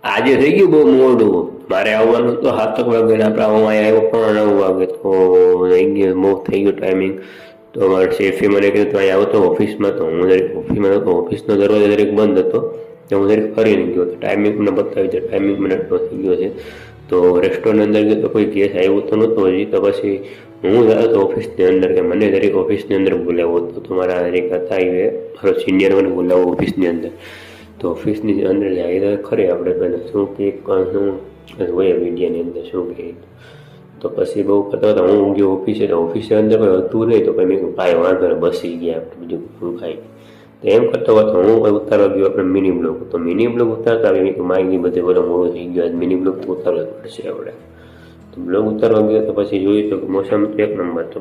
આજે થઈ ગયું બહુ મોડું. મારે આવવાનું તો 7 વાગે ને આપણે હું અહીંયા આવ્યો પણ 9 વાગે, તો થઈ ગયું બહુ થઈ ગયું ટાઈમિંગ. તો મારા શેફે મને કીધું તો અહીંયા આવતો ઓફિસમાં, તો હું દરેક ઓફિસમાં હતો, ઓફિસનો દરવાજો દરેક બંધ હતો, તો હું દરેક ફરીને ગયો. તો ટાઈમિંગ મને બતાવી છે, ટાઈમિંગ મને આટલો થઈ ગયો છે. તો રેસ્ટોરન્ટ અંદર ગયો તો કોઈ ગેસ આવ્યો તો નહોતો હજી. તો પછી હું જતો હતો ઓફિસની અંદર, કે મને દરેક ઓફિસની અંદર બોલાવ્યો હતો. તો મારા દરેક હતા એ મારો સિનિયર મને બોલાવો ઓફિસની અંદર. તો ઓફિસની અંદર જાય તો ખરે આપણે પહેલાં શું કે શું હોય વિડીયોની અંદર શું કહે. તો પછી બહુ કરતા હતા, હું ગયો ઓફિસે. તો ઓફિસે અંદર કોઈ હતું નહીં, તો પછી મેં કહ્યું ભાઈ વાંધો ને બસી ગયા આપણે બીજું શું ખાઈ. તો એમ કરતો હતો હું ઉતારવા ગયો આપણે મિની બ્લોગ. તો મિની બ્લોગ ઉતારતા મેં કહ્યું માહિતી બધે બધો મોડું થઈ ગયો, મિની બ્લોગ તો ઉતારવા જ પડશે આપણે. તો બ્લોગ ઉતારવા ગયો તો પછી જોયું તો મોસમ એક નંબર. તો